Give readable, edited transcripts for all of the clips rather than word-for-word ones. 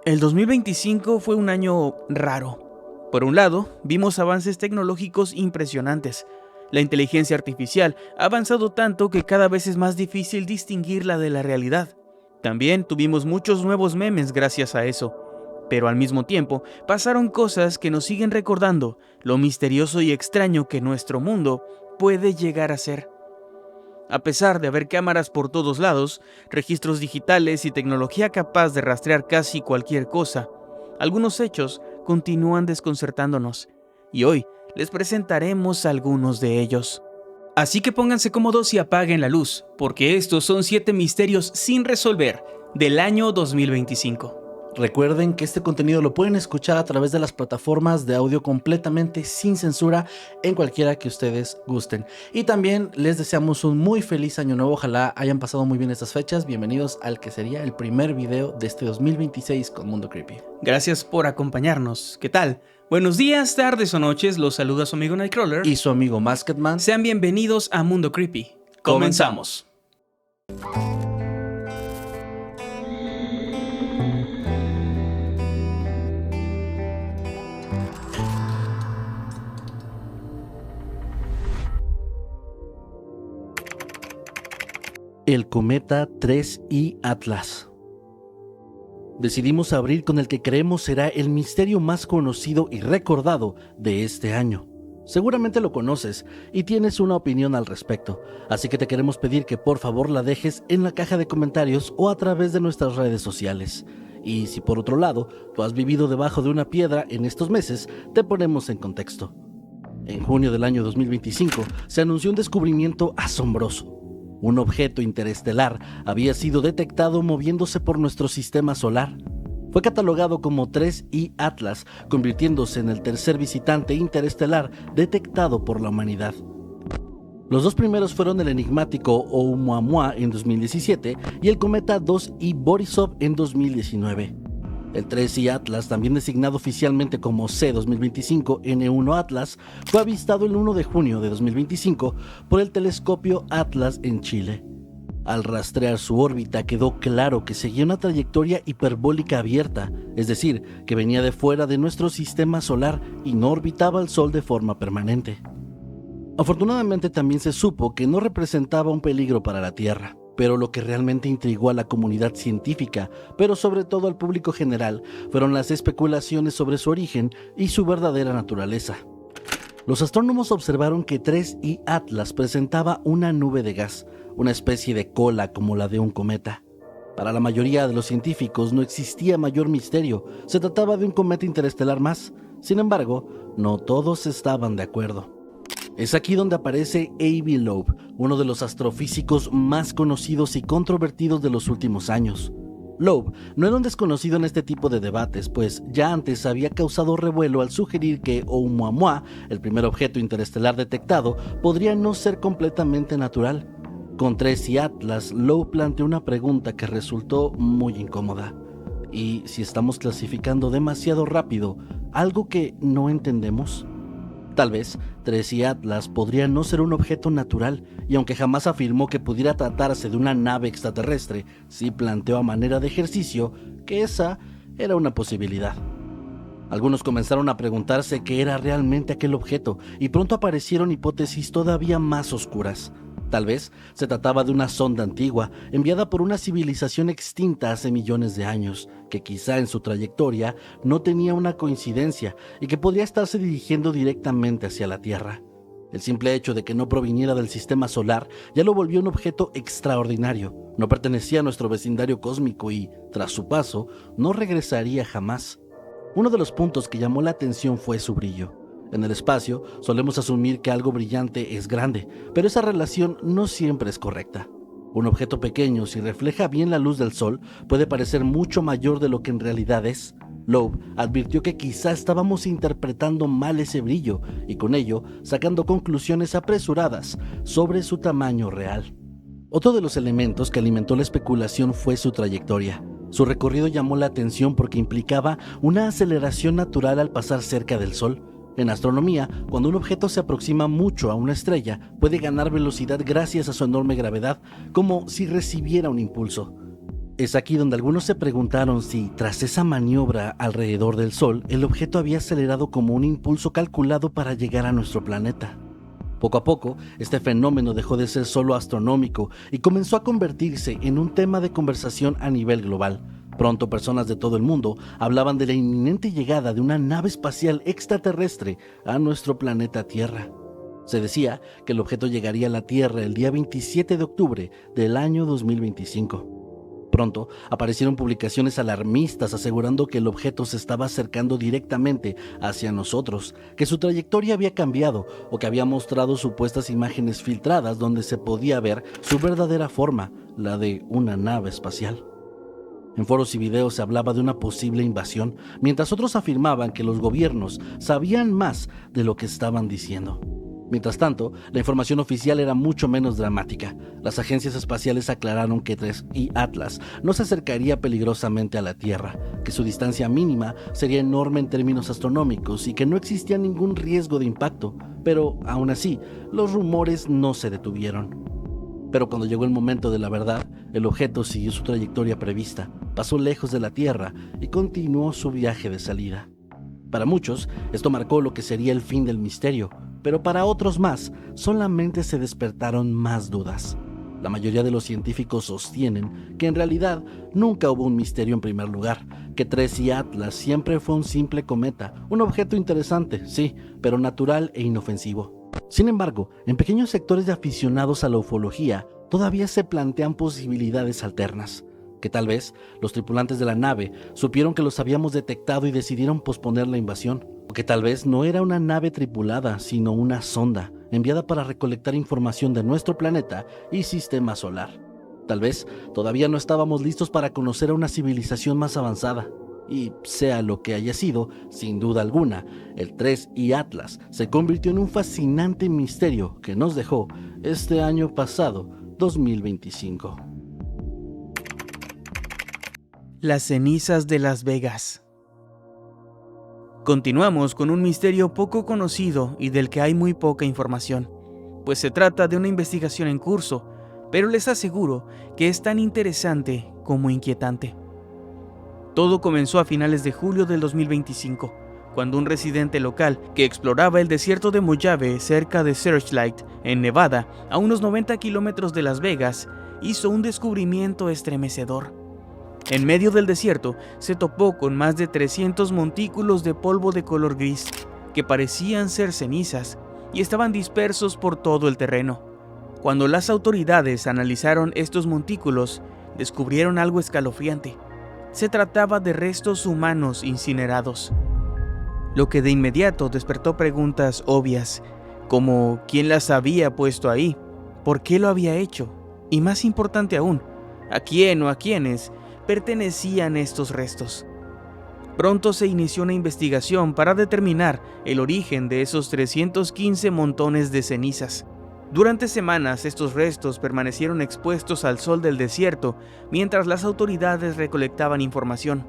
El 2025 fue un año raro. Por un lado, vimos avances tecnológicos impresionantes. La inteligencia artificial ha avanzado tanto que cada vez es más difícil distinguirla de la realidad. También tuvimos muchos nuevos memes gracias a eso. Pero al mismo tiempo, pasaron cosas que nos siguen recordando lo misterioso y extraño que nuestro mundo puede llegar a ser. A pesar de haber cámaras por todos lados, registros digitales y tecnología capaz de rastrear casi cualquier cosa, algunos hechos continúan desconcertándonos, y hoy les presentaremos algunos de ellos. Así que pónganse cómodos y apaguen la luz, porque estos son 7 misterios sin resolver del año 2025. Recuerden que este contenido lo pueden escuchar a través de las plataformas de audio completamente sin censura en cualquiera que ustedes gusten. Y también les deseamos un muy feliz año nuevo. Ojalá hayan pasado muy bien estas fechas. Bienvenidos al que sería el primer video de este 2026 con Mundo Creepy. Gracias por acompañarnos. ¿Qué tal? Buenos días, tardes o noches. Los saluda su amigo Nightcrawler Y su amigo Masketman. Sean bienvenidos a Mundo Creepy. Comenzamos. El cometa 3I Atlas. Decidimos abrir con el que creemos será el misterio más conocido y recordado de este año. Seguramente lo conoces y tienes una opinión al respecto, así que te queremos pedir que por favor la dejes en la caja de comentarios o a través de nuestras redes sociales. Y si por otro lado tú has vivido debajo de una piedra en estos meses, te ponemos en contexto. En junio del año 2025 se anunció un descubrimiento asombroso. Un objeto interestelar había sido detectado moviéndose por nuestro sistema solar. Fue catalogado como 3I Atlas, convirtiéndose en el tercer visitante interestelar detectado por la humanidad. Los dos primeros fueron el enigmático Oumuamua en 2017 y el cometa 2I Borisov en 2019. El 3I Atlas, también designado oficialmente como C-2025-N1 Atlas, fue avistado el 1 de junio de 2025 por el telescopio Atlas en Chile. Al rastrear su órbita quedó claro que seguía una trayectoria hiperbólica abierta, es decir, que venía de fuera de nuestro sistema solar y no orbitaba al Sol de forma permanente. Afortunadamente también se supo que no representaba un peligro para la Tierra. Pero lo que realmente intrigó a la comunidad científica, pero sobre todo al público general, fueron las especulaciones sobre su origen y su verdadera naturaleza. Los astrónomos observaron que 3I Atlas presentaba una nube de gas, una especie de cola como la de un cometa. Para la mayoría de los científicos no existía mayor misterio, se trataba de un cometa interestelar más. Sin embargo, no todos estaban de acuerdo. Es aquí donde aparece Avi Loeb, uno de los astrofísicos más conocidos y controvertidos de los últimos años. Loeb no era un desconocido en este tipo de debates, pues ya antes había causado revuelo al sugerir que Oumuamua, el primer objeto interestelar detectado, podría no ser completamente natural. Con 3I Atlas, Loeb planteó una pregunta que resultó muy incómoda. ¿Y si estamos clasificando demasiado rápido algo que no entendemos? Tal vez 3I Atlas podría no ser un objeto natural, y aunque jamás afirmó que pudiera tratarse de una nave extraterrestre, sí planteó a manera de ejercicio que esa era una posibilidad. Algunos comenzaron a preguntarse qué era realmente aquel objeto, y pronto aparecieron hipótesis todavía más oscuras. Tal vez se trataba de una sonda antigua, enviada por una civilización extinta hace millones de años, que quizá en su trayectoria no tenía una coincidencia y que podría estarse dirigiendo directamente hacia la Tierra. El simple hecho de que no proviniera del sistema solar ya lo volvió un objeto extraordinario. No pertenecía a nuestro vecindario cósmico y, tras su paso, no regresaría jamás. Uno de los puntos que llamó la atención fue su brillo. En el espacio solemos asumir que algo brillante es grande, pero esa relación no siempre es correcta. Un objeto pequeño, si refleja bien la luz del sol, puede parecer mucho mayor de lo que en realidad es. Loeb advirtió que quizá estábamos interpretando mal ese brillo y con ello sacando conclusiones apresuradas sobre su tamaño real. Otro de los elementos que alimentó la especulación fue su trayectoria. Su recorrido llamó la atención porque implicaba una aceleración natural al pasar cerca del sol. En astronomía, cuando un objeto se aproxima mucho a una estrella, puede ganar velocidad gracias a su enorme gravedad, como si recibiera un impulso. Es aquí donde algunos se preguntaron si, tras esa maniobra alrededor del Sol, el objeto había acelerado como un impulso calculado para llegar a nuestro planeta. Poco a poco, este fenómeno dejó de ser solo astronómico y comenzó a convertirse en un tema de conversación a nivel global. Pronto personas de todo el mundo hablaban de la inminente llegada de una nave espacial extraterrestre a nuestro planeta Tierra. Se decía que el objeto llegaría a la Tierra el día 27 de octubre del año 2025. Pronto aparecieron publicaciones alarmistas asegurando que el objeto se estaba acercando directamente hacia nosotros, que su trayectoria había cambiado o que había mostrado supuestas imágenes filtradas donde se podía ver su verdadera forma, la de una nave espacial. En foros y videos se hablaba de una posible invasión, mientras otros afirmaban que los gobiernos sabían más de lo que estaban diciendo. Mientras tanto, la información oficial era mucho menos dramática. Las agencias espaciales aclararon que TESS y Atlas no se acercaría peligrosamente a la Tierra, que su distancia mínima sería enorme en términos astronómicos y que no existía ningún riesgo de impacto, pero aún así, los rumores no se detuvieron. Pero cuando llegó el momento de la verdad, el objeto siguió su trayectoria prevista, pasó lejos de la Tierra y continuó su viaje de salida. Para muchos, esto marcó lo que sería el fin del misterio, pero para otros más, solamente se despertaron más dudas. La mayoría de los científicos sostienen que en realidad nunca hubo un misterio en primer lugar, que TESS y Atlas siempre fue un simple cometa, un objeto interesante, sí, pero natural e inofensivo. Sin embargo, en pequeños sectores de aficionados a la ufología, todavía se plantean posibilidades alternas. Que tal vez los tripulantes de la nave supieron que los habíamos detectado y decidieron posponer la invasión. O que tal vez no era una nave tripulada, sino una sonda enviada para recolectar información de nuestro planeta y sistema solar. Tal vez todavía no estábamos listos para conocer a una civilización más avanzada. Y sea lo que haya sido, sin duda alguna, el TESS y Atlas se convirtió en un fascinante misterio que nos dejó este año pasado, 2025. Las cenizas de Las Vegas. Continuamos con un misterio poco conocido y del que hay muy poca información, pues se trata de una investigación en curso, pero les aseguro que es tan interesante como inquietante. Todo comenzó a finales de julio del 2025, cuando un residente local que exploraba el desierto de Mojave cerca de Searchlight, en Nevada, a unos 90 kilómetros de Las Vegas, hizo un descubrimiento estremecedor. En medio del desierto se topó con más de 300 montículos de polvo de color gris, que parecían ser cenizas y estaban dispersos por todo el terreno. Cuando las autoridades analizaron estos montículos, descubrieron algo escalofriante. Se trataba de restos humanos incinerados, lo que de inmediato despertó preguntas obvias, como ¿quién las había puesto ahí? ¿Por qué lo había hecho? Y más importante aún, ¿a quién o a quiénes pertenecían estos restos? Pronto se inició una investigación para determinar el origen de esos 315 montones de cenizas. Durante semanas estos restos permanecieron expuestos al sol del desierto mientras las autoridades recolectaban información,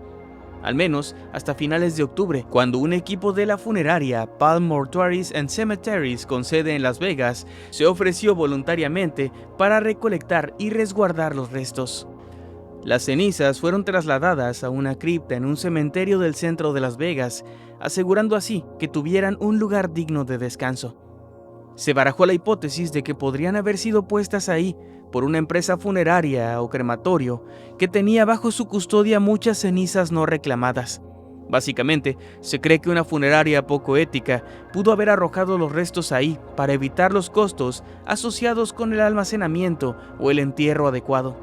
al menos hasta finales de octubre, cuando un equipo de la funeraria Palm Mortuaries and Cemeteries con sede en Las Vegas se ofreció voluntariamente para recolectar y resguardar los restos. Las cenizas fueron trasladadas a una cripta en un cementerio del centro de Las Vegas, asegurando así que tuvieran un lugar digno de descanso. Se barajó la hipótesis de que podrían haber sido puestas ahí por una empresa funeraria o crematorio que tenía bajo su custodia muchas cenizas no reclamadas. Básicamente, se cree que una funeraria poco ética pudo haber arrojado los restos ahí para evitar los costos asociados con el almacenamiento o el entierro adecuado.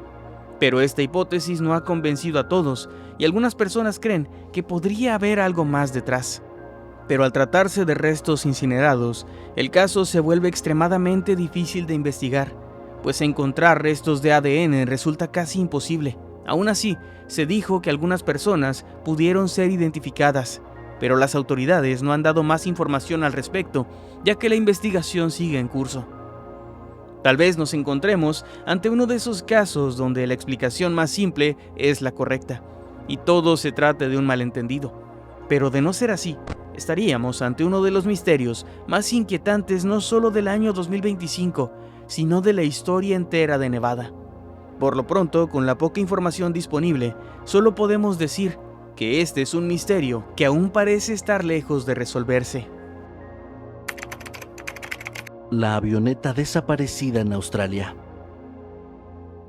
Pero esta hipótesis no ha convencido a todos y algunas personas creen que podría haber algo más detrás. Pero al tratarse de restos incinerados, el caso se vuelve extremadamente difícil de investigar, pues encontrar restos de ADN resulta casi imposible. Aún así, se dijo que algunas personas pudieron ser identificadas, pero las autoridades no han dado más información al respecto, ya que la investigación sigue en curso. Tal vez nos encontremos ante uno de esos casos donde la explicación más simple es la correcta, y todo se trate de un malentendido. Pero de no ser así, estaríamos ante uno de los misterios más inquietantes no solo del año 2025, sino de la historia entera de Nevada. Por lo pronto, con la poca información disponible, solo podemos decir que este es un misterio que aún parece estar lejos de resolverse. La avioneta desaparecida en Australia.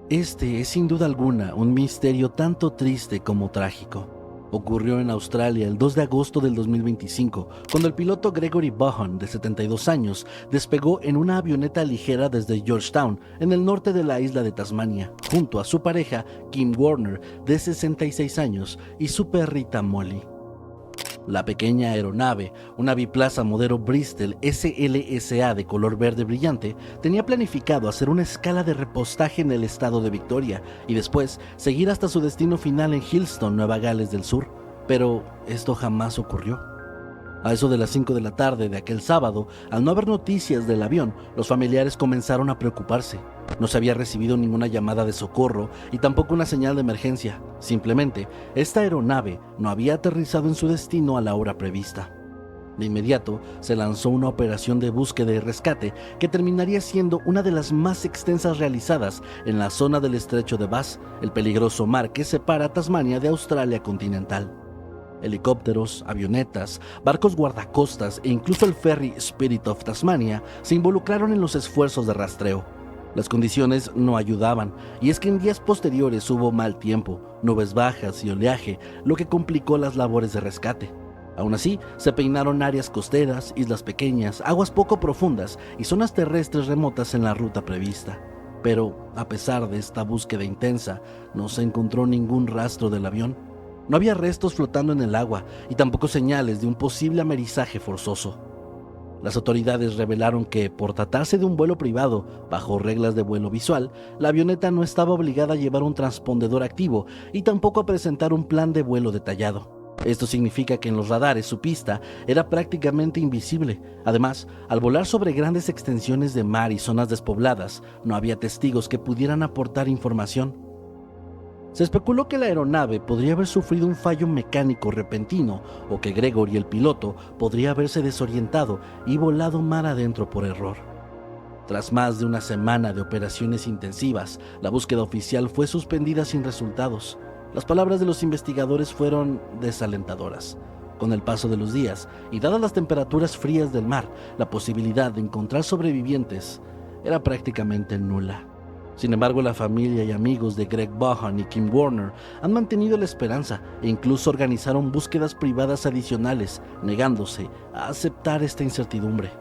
Este es sin duda alguna un misterio tanto triste como trágico. Ocurrió en Australia el 2 de agosto del 2025, cuando el piloto Gregory Bohan, de 72 años, despegó en una avioneta ligera desde Georgetown, en el norte de la isla de Tasmania, junto a su pareja Kim Warner, de 66 años, y su perrita Molly. La pequeña aeronave, una biplaza modelo Bristol SLSA de color verde brillante, tenía planificado hacer una escala de repostaje en el estado de Victoria y después seguir hasta su destino final en Hillston, Nueva Gales del Sur. Pero esto jamás ocurrió. A eso de las 5 de la tarde de aquel sábado, al no haber noticias del avión, los familiares comenzaron a preocuparse. No se había recibido ninguna llamada de socorro y tampoco una señal de emergencia. Simplemente, esta aeronave no había aterrizado en su destino a la hora prevista. De inmediato, se lanzó una operación de búsqueda y rescate que terminaría siendo una de las más extensas realizadas en la zona del estrecho de Bass, el peligroso mar que separa a Tasmania de Australia continental. Helicópteros, avionetas, barcos guardacostas e incluso el ferry Spirit of Tasmania se involucraron en los esfuerzos de rastreo. Las condiciones no ayudaban, y es que en días posteriores hubo mal tiempo, nubes bajas y oleaje, lo que complicó las labores de rescate. Aún así, se peinaron áreas costeras, islas pequeñas, aguas poco profundas y zonas terrestres remotas en la ruta prevista. Pero, a pesar de esta búsqueda intensa, no se encontró ningún rastro del avión. No había restos flotando en el agua y tampoco señales de un posible amerizaje forzoso. Las autoridades revelaron que, por tratarse de un vuelo privado, bajo reglas de vuelo visual, la avioneta no estaba obligada a llevar un transpondedor activo y tampoco a presentar un plan de vuelo detallado. Esto significa que en los radares su pista era prácticamente invisible. Además, al volar sobre grandes extensiones de mar y zonas despobladas, no había testigos que pudieran aportar información. Se especuló que la aeronave podría haber sufrido un fallo mecánico repentino o que Gregory, el piloto, podría haberse desorientado y volado mar adentro por error. Tras más de una semana de operaciones intensivas, la búsqueda oficial fue suspendida sin resultados. Las palabras de los investigadores fueron desalentadoras. Con el paso de los días y dadas las temperaturas frías del mar, la posibilidad de encontrar sobrevivientes era prácticamente nula. Sin embargo, la familia y amigos de Greg Bohan y Kim Warner han mantenido la esperanza e incluso organizaron búsquedas privadas adicionales, negándose a aceptar esta incertidumbre.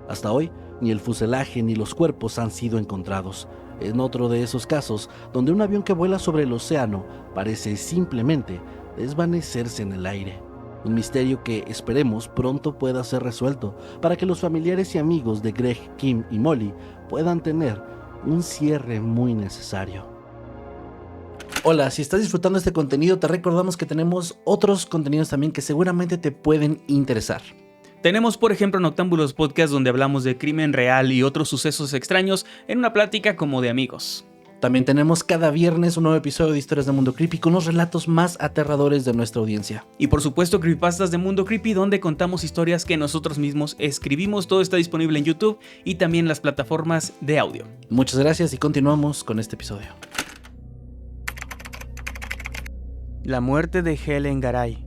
Hasta hoy, ni el fuselaje ni los cuerpos han sido encontrados. En otro de esos casos, donde un avión que vuela sobre el océano parece simplemente desvanecerse en el aire. Un misterio que esperemos pronto pueda ser resuelto para que los familiares y amigos de Greg, Kim y Molly puedan tener un cierre muy necesario. Hola, si estás disfrutando este contenido, te recordamos que tenemos otros contenidos también que seguramente te pueden interesar. Tenemos, por ejemplo, Noctámbulos Podcast, donde hablamos de crimen real y otros sucesos extraños en una plática como de amigos. También tenemos cada viernes un nuevo episodio de Historias de Mundo Creepy con los relatos más aterradores de nuestra audiencia. Y por supuesto, Creepypastas de Mundo Creepy, donde contamos historias que nosotros mismos escribimos. Todo está disponible en YouTube y también en las plataformas de audio. Muchas gracias y continuamos con este episodio. La muerte de Helen Garay.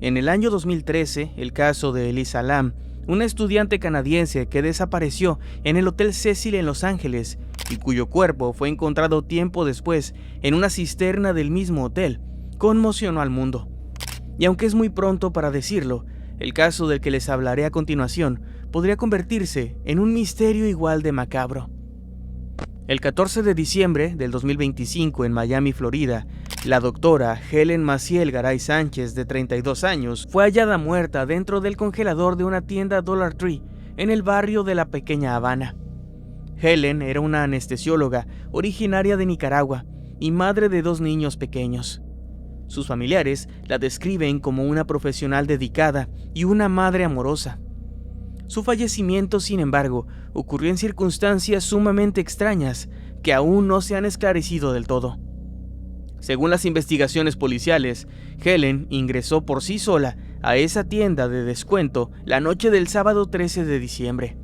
En el año 2013, el caso de Elisa Lam, una estudiante canadiense que desapareció en el Hotel Cecil en Los Ángeles y cuyo cuerpo fue encontrado tiempo después en una cisterna del mismo hotel, conmocionó al mundo. Y aunque es muy pronto para decirlo, el caso del que les hablaré a continuación podría convertirse en un misterio igual de macabro. El 14 de diciembre del 2025 en Miami, Florida, la doctora Helen Maciel Garay Sánchez, de 32 años, fue hallada muerta dentro del congelador de una tienda Dollar Tree en el barrio de la Pequeña Habana. Helen era una anestesióloga originaria de Nicaragua y madre de 2 niños pequeños. Sus familiares la describen como una profesional dedicada y una madre amorosa. Su fallecimiento, sin embargo, ocurrió en circunstancias sumamente extrañas que aún no se han esclarecido del todo. Según las investigaciones policiales, Helen ingresó por sí sola a esa tienda de descuento la noche del sábado 13 de diciembre.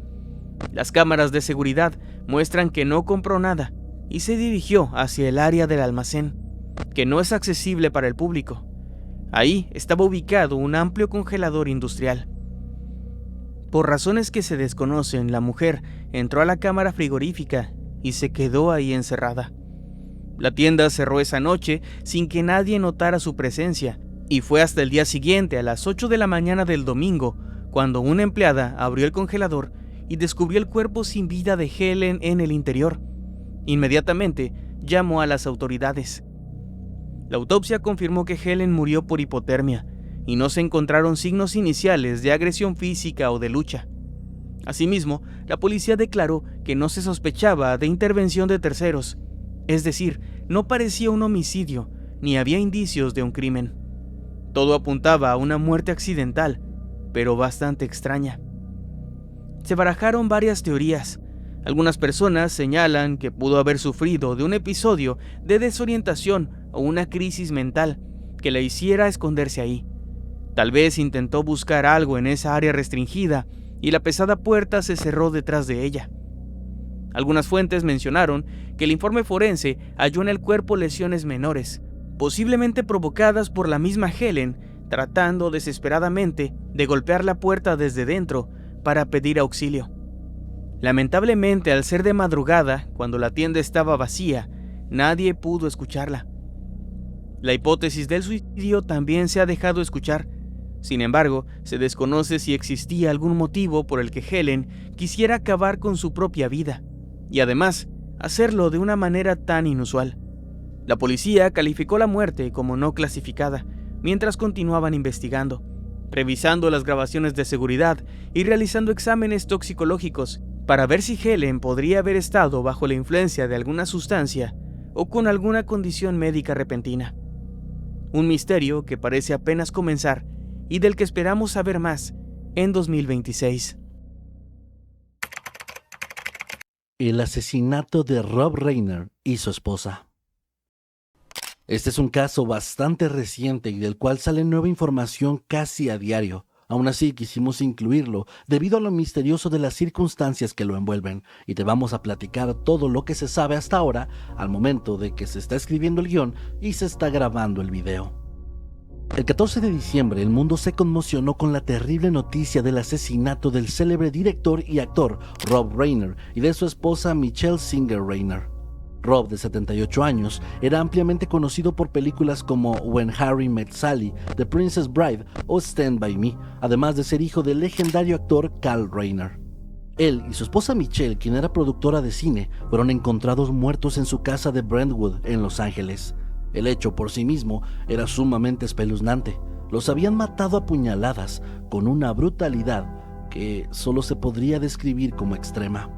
Las cámaras de seguridad muestran que no compró nada y se dirigió hacia el área del almacén, que no es accesible para el público. Ahí estaba ubicado un amplio congelador industrial. Por razones que se desconocen, la mujer entró a la cámara frigorífica y se quedó ahí encerrada. La tienda cerró esa noche sin que nadie notara su presencia, y fue hasta el día siguiente, a las 8 de la mañana del domingo, cuando una empleada abrió el congelador y descubrió el cuerpo sin vida de Helen en el interior. Inmediatamente llamó a las autoridades. La autopsia confirmó que Helen murió por hipotermia y no se encontraron signos iniciales de agresión física o de lucha. Asimismo, la policía declaró que no se sospechaba de intervención de terceros, es decir, no parecía un homicidio ni había indicios de un crimen. Todo apuntaba a una muerte accidental, pero bastante extraña. Se barajaron varias teorías. Algunas personas señalan que pudo haber sufrido de un episodio de desorientación o una crisis mental que la hiciera esconderse ahí. Tal vez intentó buscar algo en esa área restringida y la pesada puerta se cerró detrás de ella. Algunas fuentes mencionaron que el informe forense halló en el cuerpo lesiones menores, posiblemente provocadas por la misma Helen, tratando desesperadamente de golpear la puerta desde dentro para pedir auxilio. Lamentablemente, al ser de madrugada, cuando la tienda estaba vacía, nadie pudo escucharla. La hipótesis del suicidio también se ha dejado escuchar. Sin embargo, se desconoce si existía algún motivo por el que Helen quisiera acabar con su propia vida, y además, hacerlo de una manera tan inusual. La policía calificó la muerte como no clasificada, mientras continuaban investigando, revisando las grabaciones de seguridad y realizando exámenes toxicológicos para ver si Helen podría haber estado bajo la influencia de alguna sustancia o con alguna condición médica repentina. Un misterio que parece apenas comenzar y del que esperamos saber más en 2026. El asesinato de Rob Reiner y su esposa. Este es un caso bastante reciente y del cual sale nueva información casi a diario. Aún así, quisimos incluirlo debido a lo misterioso de las circunstancias que lo envuelven, y te vamos a platicar todo lo que se sabe hasta ahora, al momento de que se está escribiendo el guión y se está grabando el video. El 14 de diciembre, el mundo se conmocionó con la terrible noticia del asesinato del célebre director y actor Rob Reiner y de su esposa Michelle Singer Reiner. Rob, de 78 años, era ampliamente conocido por películas como When Harry Met Sally, The Princess Bride o Stand By Me, además de ser hijo del legendario actor Carl Reiner. Él y su esposa Michelle, quien era productora de cine, fueron encontrados muertos en su casa de Brentwood, en Los Ángeles. El hecho por sí mismo era sumamente espeluznante. Los habían matado a puñaladas con una brutalidad que solo se podría describir como extrema.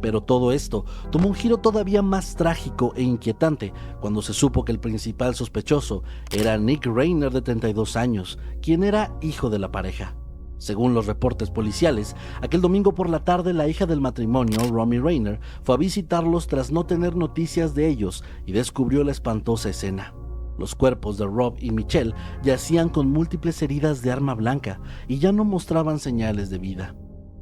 Pero todo esto tomó un giro todavía más trágico e inquietante cuando se supo que el principal sospechoso era Nick Reiner, de 32 años, quien era hijo de la pareja. Según los reportes policiales, aquel domingo por la tarde la hija del matrimonio, Romy Reiner, fue a visitarlos tras no tener noticias de ellos y descubrió la espantosa escena. Los cuerpos de Rob y Michelle yacían con múltiples heridas de arma blanca y ya no mostraban señales de vida.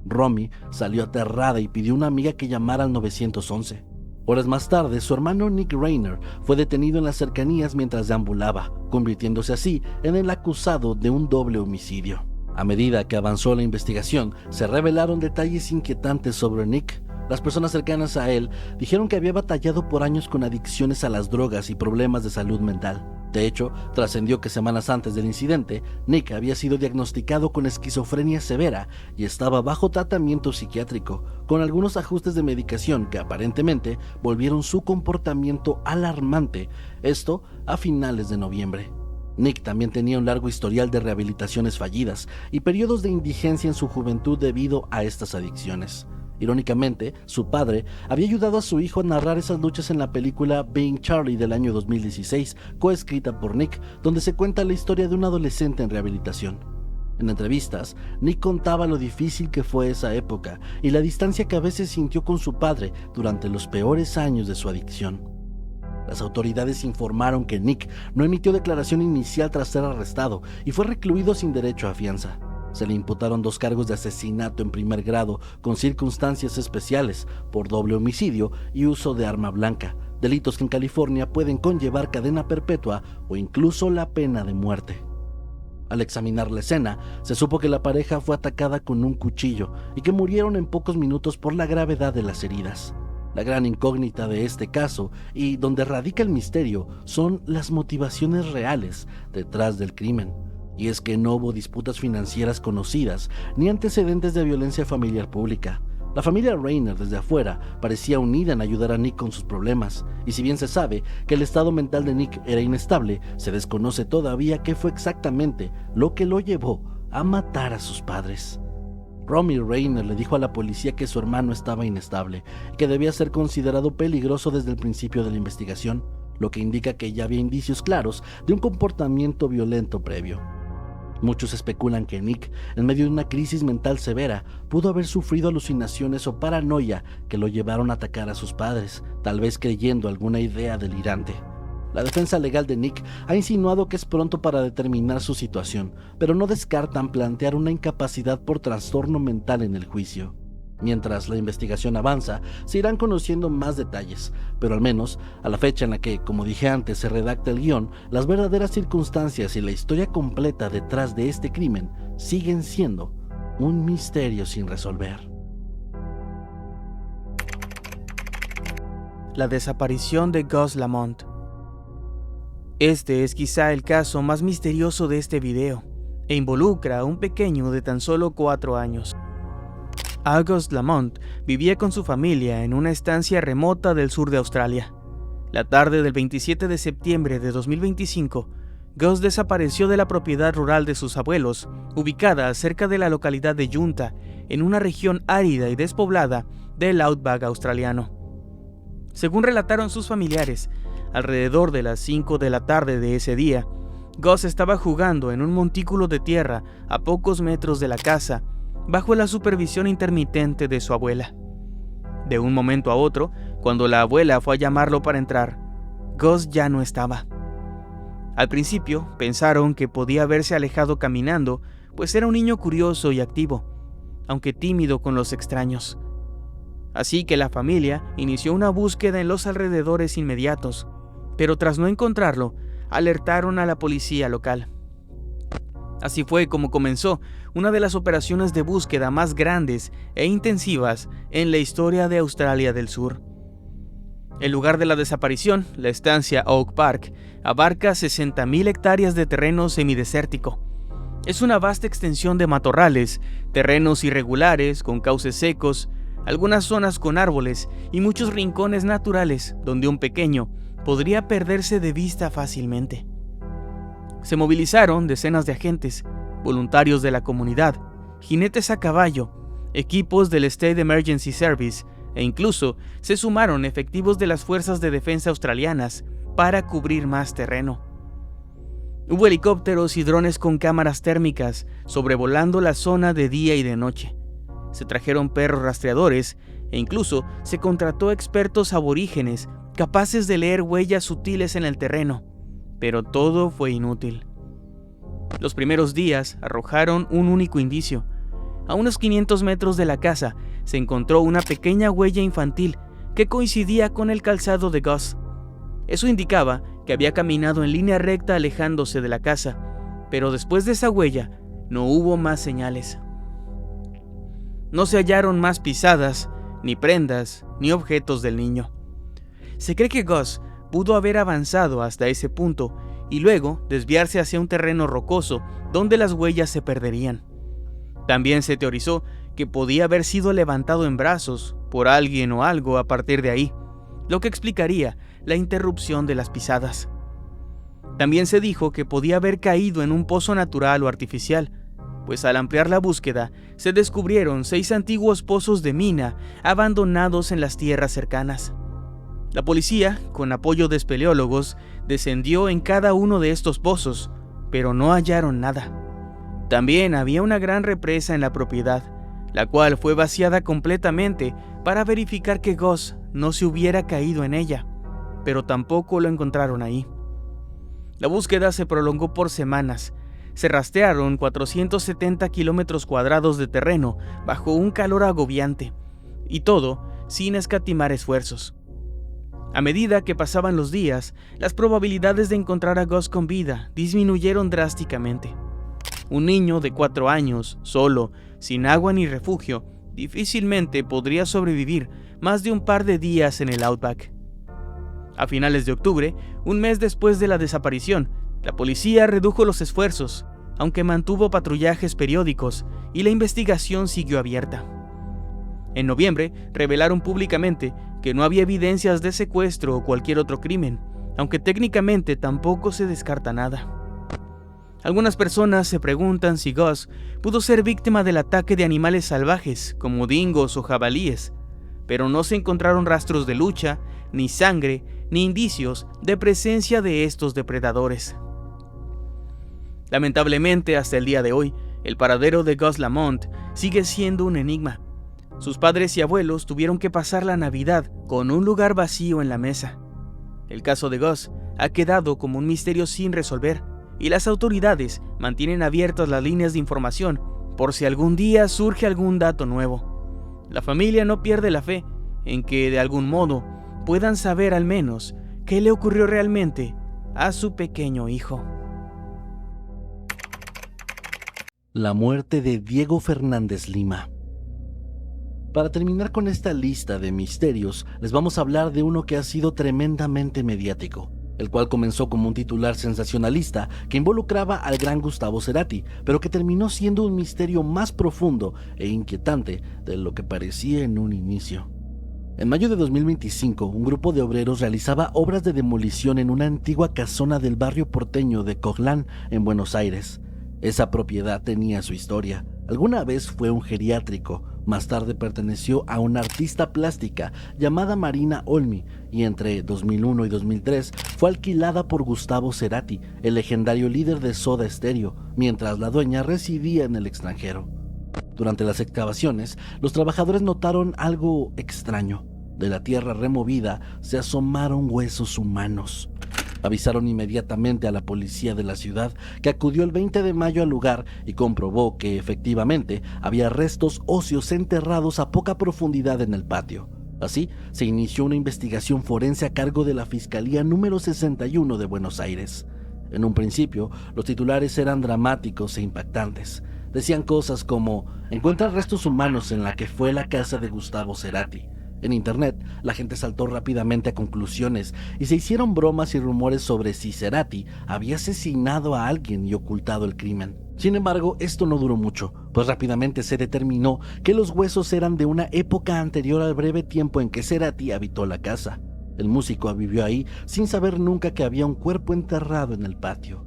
Romy salió aterrada y pidió a una amiga que llamara al 911. Horas más tarde, su hermano Nick Reiner fue detenido en las cercanías mientras deambulaba, convirtiéndose así en el acusado de un doble homicidio. A medida que avanzó la investigación, se revelaron detalles inquietantes sobre Nick. Las personas cercanas a él dijeron que había batallado por años con adicciones a las drogas y problemas de salud mental. De hecho, trascendió que semanas antes del incidente, Nick había sido diagnosticado con esquizofrenia severa y estaba bajo tratamiento psiquiátrico, con algunos ajustes de medicación que aparentemente volvieron su comportamiento alarmante, esto a finales de noviembre. Nick también tenía un largo historial de rehabilitaciones fallidas y periodos de indigencia en su juventud debido a estas adicciones. Irónicamente, su padre había ayudado a su hijo a narrar esas luchas en la película Being Charlie del año 2016, coescrita por Nick, donde se cuenta la historia de un adolescente en rehabilitación. En entrevistas, Nick contaba lo difícil que fue esa época y la distancia que a veces sintió con su padre durante los peores años de su adicción. Las autoridades informaron que Nick no emitió declaración inicial tras ser arrestado y fue recluido sin derecho a fianza. Se le imputaron 2 cargos de asesinato en primer grado con circunstancias especiales por doble homicidio y uso de arma blanca, delitos que en California pueden conllevar cadena perpetua o incluso la pena de muerte. Al examinar la escena, se supo que la pareja fue atacada con un cuchillo y que murieron en pocos minutos por la gravedad de las heridas. La gran incógnita de este caso, y donde radica el misterio, son las motivaciones reales detrás del crimen. Y es que no hubo disputas financieras conocidas ni antecedentes de violencia familiar pública. La familia Rainer desde afuera parecía unida en ayudar a Nick con sus problemas, y si bien se sabe que el estado mental de Nick era inestable, se desconoce todavía qué fue exactamente lo que lo llevó a matar a sus padres. Romy Rainer le dijo a la policía que su hermano estaba inestable, que debía ser considerado peligroso desde el principio de la investigación, lo que indica que ya había indicios claros de un comportamiento violento previo. Muchos especulan que Nick, en medio de una crisis mental severa, pudo haber sufrido alucinaciones o paranoia que lo llevaron a atacar a sus padres, tal vez creyendo alguna idea delirante. La defensa legal de Nick ha insinuado que es pronto para determinar su situación, pero no descartan plantear una incapacidad por trastorno mental en el juicio. Mientras la investigación avanza, se irán conociendo más detalles, pero al menos, a la fecha en la que, como dije antes, se redacta el guión, las verdaderas circunstancias y la historia completa detrás de este crimen siguen siendo un misterio sin resolver. La desaparición de Gus Lamont. Este es quizá el caso más misterioso de este video, e involucra a un pequeño de tan solo 4 años. August Lamont vivía con su familia en una estancia remota del sur de Australia. La tarde del 27 de septiembre de 2025, Gus desapareció de la propiedad rural de sus abuelos, ubicada cerca de la localidad de Yunta, en una región árida y despoblada del Outback australiano. Según relataron sus familiares, alrededor de las 5 de la tarde de ese día, Gus estaba jugando en un montículo de tierra a pocos metros de la casa, bajo la supervisión intermitente de su abuela. De un momento a otro, cuando la abuela fue a llamarlo para entrar, Gus ya no estaba. Al principio pensaron que podía haberse alejado caminando, pues era un niño curioso y activo, aunque tímido con los extraños. Así que la familia inició una búsqueda en los alrededores inmediatos, pero tras no encontrarlo, alertaron a la policía local. Así fue como comenzó una de las operaciones de búsqueda más grandes e intensivas en la historia de Australia del Sur. El lugar de la desaparición, la estancia Oak Park, abarca 60.000 hectáreas de terreno semidesértico. Es una vasta extensión de matorrales, terrenos irregulares con cauces secos, algunas zonas con árboles y muchos rincones naturales donde un pequeño podría perderse de vista fácilmente. Se movilizaron decenas de agentes, voluntarios de la comunidad, jinetes a caballo, equipos del State Emergency Service e incluso se sumaron efectivos de las fuerzas de defensa australianas para cubrir más terreno. Hubo helicópteros y drones con cámaras térmicas sobrevolando la zona de día y de noche. Se trajeron perros rastreadores e incluso se contrató expertos aborígenes capaces de leer huellas sutiles en el terreno. Pero todo fue inútil. Los primeros días arrojaron un único indicio. A unos 500 metros de la casa se encontró una pequeña huella infantil que coincidía con el calzado de Gus. Eso indicaba que había caminado en línea recta alejándose de la casa, pero después de esa huella no hubo más señales. No se hallaron más pisadas, ni prendas, ni objetos del niño. Se cree que Gus pudo haber avanzado hasta ese punto y luego desviarse hacia un terreno rocoso donde las huellas se perderían. También se teorizó que podía haber sido levantado en brazos por alguien o algo a partir de ahí, lo que explicaría la interrupción de las pisadas. También se dijo que podía haber caído en un pozo natural o artificial, pues al ampliar la búsqueda se descubrieron 6 antiguos pozos de mina abandonados en las tierras cercanas. La policía, con apoyo de espeleólogos, descendió en cada uno de estos pozos, pero no hallaron nada. También había una gran represa en la propiedad, la cual fue vaciada completamente para verificar que Gus no se hubiera caído en ella, pero tampoco lo encontraron ahí. La búsqueda se prolongó por semanas. se rastrearon 470 kilómetros cuadrados de terreno bajo un calor agobiante, y todo sin escatimar esfuerzos. A medida que pasaban los días, las probabilidades de encontrar a Gus con vida disminuyeron drásticamente. Un niño de 4 años, solo, sin agua ni refugio, difícilmente podría sobrevivir más de un par de días en el Outback. A finales de octubre, un mes después de la desaparición, la policía redujo los esfuerzos, aunque mantuvo patrullajes periódicos y la investigación siguió abierta. En noviembre, revelaron públicamente que no había evidencias de secuestro o cualquier otro crimen, aunque técnicamente tampoco se descarta nada. Algunas personas se preguntan si Gus pudo ser víctima del ataque de animales salvajes, como dingos o jabalíes, pero no se encontraron rastros de lucha, ni sangre, ni indicios de presencia de estos depredadores. Lamentablemente, hasta el día de hoy, el paradero de Gus Lamont sigue siendo un enigma. Sus padres y abuelos tuvieron que pasar la Navidad con un lugar vacío en la mesa. El caso de Gus ha quedado como un misterio sin resolver, y las autoridades mantienen abiertas las líneas de información por si algún día surge algún dato nuevo. La familia no pierde la fe en que, de algún modo, puedan saber al menos qué le ocurrió realmente a su pequeño hijo. La muerte de Diego Fernández Lima. Para terminar con esta lista de misterios, les vamos a hablar de uno que ha sido tremendamente mediático, el cual comenzó como un titular sensacionalista que involucraba al gran Gustavo Cerati, pero que terminó siendo un misterio más profundo e inquietante de lo que parecía en un inicio. En mayo de 2025, un grupo de obreros realizaba obras de demolición en una antigua casona del barrio porteño de Coglan, en Buenos Aires. Esa propiedad tenía su historia. Alguna vez fue un geriátrico, más tarde perteneció a una artista plástica llamada Marina Olmi, y entre 2001 y 2003 fue alquilada por Gustavo Cerati, el legendario líder de Soda Stereo, mientras la dueña residía en el extranjero. Durante las excavaciones, los trabajadores notaron algo extraño. De la tierra removida se asomaron huesos humanos. Avisaron inmediatamente a la policía de la ciudad, que acudió el 20 de mayo al lugar y comprobó que efectivamente había restos óseos enterrados a poca profundidad en el patio. Así, se inició una investigación forense a cargo de la Fiscalía número 61 de Buenos Aires. En un principio, los titulares eran dramáticos e impactantes. Decían cosas como: encuentran restos humanos en la que fue la casa de Gustavo Cerati. En internet, la gente saltó rápidamente a conclusiones y se hicieron bromas y rumores sobre si Cerati había asesinado a alguien y ocultado el crimen. Sin embargo, esto no duró mucho, pues rápidamente se determinó que los huesos eran de una época anterior al breve tiempo en que Cerati habitó la casa. El músico vivió ahí sin saber nunca que había un cuerpo enterrado en el patio.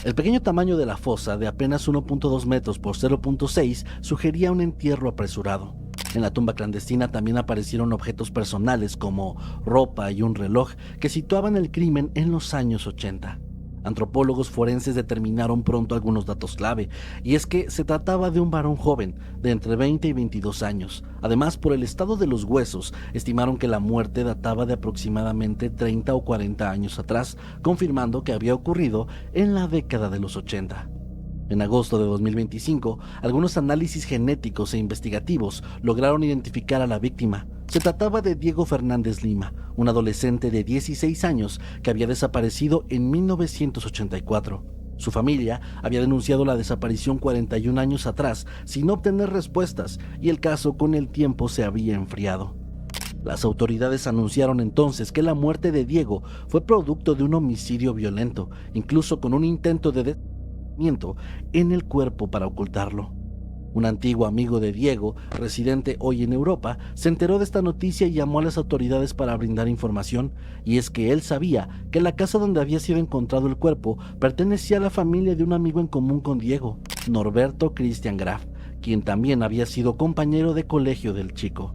El pequeño tamaño de la fosa, de apenas 1.2 metros por 0.6, sugería un entierro apresurado. En la tumba clandestina también aparecieron objetos personales como ropa y un reloj que situaban el crimen en los años 80. Antropólogos forenses determinaron pronto algunos datos clave, y es que se trataba de un varón joven de entre 20 y 22 años. Además, por el estado de los huesos, estimaron que la muerte databa de aproximadamente 30 o 40 años atrás, confirmando que había ocurrido en la década de los 80. En agosto de 2025, algunos análisis genéticos e investigativos lograron identificar a la víctima. Se trataba de Diego Fernández Lima, un adolescente de 16 años que había desaparecido en 1984. Su familia había denunciado la desaparición 41 años atrás sin obtener respuestas, y el caso con el tiempo se había enfriado. Las autoridades anunciaron entonces que la muerte de Diego fue producto de un homicidio violento, incluso con un intento de en el cuerpo para ocultarlo. Un antiguo amigo de Diego, residente hoy en Europa, se enteró de esta noticia y llamó a las autoridades para brindar información, y es que él sabía que la casa donde había sido encontrado el cuerpo pertenecía a la familia de un amigo en común con Diego, Norberto Christian Graf, quien también había sido compañero de colegio del chico.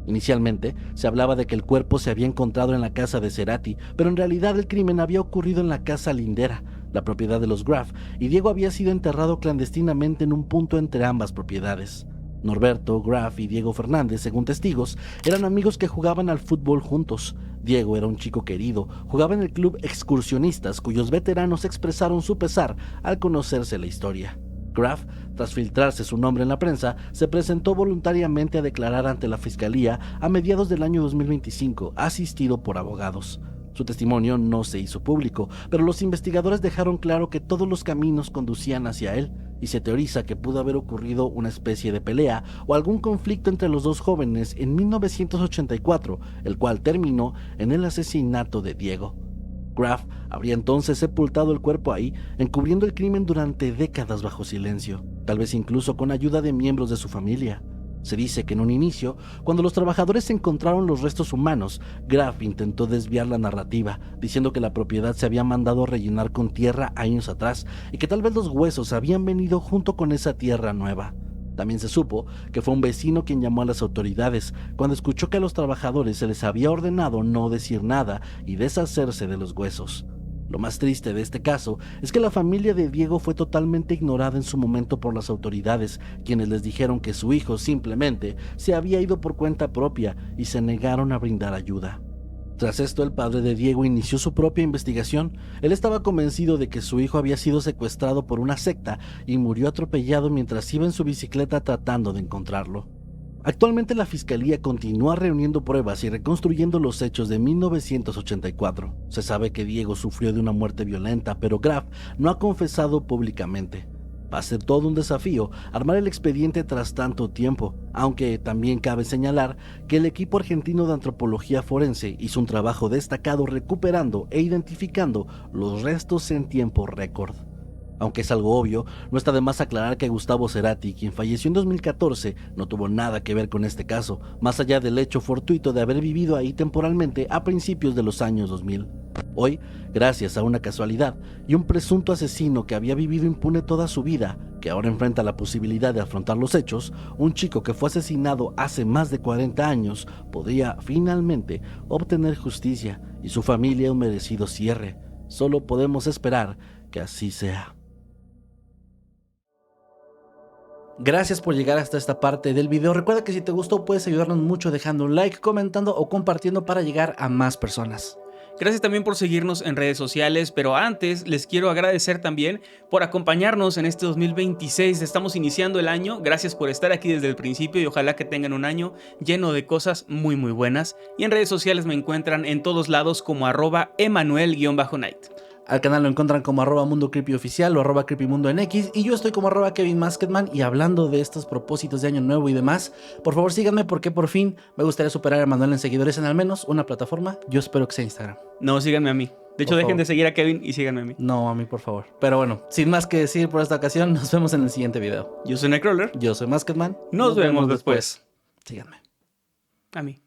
Inicialmente, se hablaba de que el cuerpo se había encontrado en la casa de Cerati, pero en realidad el crimen había ocurrido en la casa lindera, la propiedad de los Graf, y Diego había sido enterrado clandestinamente en un punto entre ambas propiedades. Norberto, Graf y Diego Fernández, según testigos, eran amigos que jugaban al fútbol juntos. Diego era un chico querido, jugaba en el club Excursionistas, cuyos veteranos expresaron su pesar al conocerse la historia. Graff, tras filtrarse su nombre en la prensa, se presentó voluntariamente a declarar ante la fiscalía a mediados del año 2025, asistido por abogados. Su testimonio no se hizo público, pero los investigadores dejaron claro que todos los caminos conducían hacia él, y se teoriza que pudo haber ocurrido una especie de pelea o algún conflicto entre los dos jóvenes en 1984, el cual terminó en el asesinato de Diego. Graff habría entonces sepultado el cuerpo ahí, encubriendo el crimen durante décadas bajo silencio, tal vez incluso con ayuda de miembros de su familia. Se dice que en un inicio, cuando los trabajadores encontraron los restos humanos, Graff intentó desviar la narrativa, diciendo que la propiedad se había mandado rellenar con tierra años atrás y que tal vez los huesos habían venido junto con esa tierra nueva. También se supo que fue un vecino quien llamó a las autoridades cuando escuchó que a los trabajadores se les había ordenado no decir nada y deshacerse de los huesos. Lo más triste de este caso es que la familia de Diego fue totalmente ignorada en su momento por las autoridades, quienes les dijeron que su hijo simplemente se había ido por cuenta propia y se negaron a brindar ayuda. Tras esto, el padre de Diego inició su propia investigación. Él estaba convencido de que su hijo había sido secuestrado por una secta y murió atropellado mientras iba en su bicicleta tratando de encontrarlo. Actualmente la fiscalía continúa reuniendo pruebas y reconstruyendo los hechos de 1984. Se sabe que Diego sufrió de una muerte violenta, pero Graff no ha confesado públicamente. Va a ser todo un desafío armar el expediente tras tanto tiempo, aunque también cabe señalar que el equipo argentino de antropología forense hizo un trabajo destacado recuperando e identificando los restos en tiempo récord. Aunque es algo obvio, no está de más aclarar que Gustavo Cerati, quien falleció en 2014, no tuvo nada que ver con este caso, más allá del hecho fortuito de haber vivido ahí temporalmente a principios de los años 2000. Hoy, gracias a una casualidad y un presunto asesino que había vivido impune toda su vida, que ahora enfrenta la posibilidad de afrontar los hechos, un chico que fue asesinado hace más de 40 años podría finalmente obtener justicia y su familia un merecido cierre. Solo podemos esperar que así sea. Gracias por llegar hasta esta parte del video. Recuerda que si te gustó puedes ayudarnos mucho dejando un like, comentando o compartiendo para llegar a más personas. Gracias también por seguirnos en redes sociales, pero antes les quiero agradecer también por acompañarnos en este 2026. Estamos iniciando el año. Gracias por estar aquí desde el principio y ojalá que tengan un año lleno de cosas muy buenas. Y en redes sociales me encuentran en todos lados como @Emanuel_Night. Al canal lo encuentran como @MundoCreepyOficial o @CreepyMundo en X, y yo estoy como @KevinMasketman. Y hablando de estos propósitos de año nuevo y demás, por favor síganme porque por fin me gustaría superar a Manuel en seguidores en al menos una plataforma. Yo espero que sea Instagram. No, síganme a mí. De hecho, dejen de seguir a Kevin y síganme a mí. No, a mí por favor. Pero bueno, sin más que decir por esta ocasión, nos vemos en el siguiente video. Yo soy Nightcrawler. Yo soy Masketman. Nos vemos después. Síganme. A mí.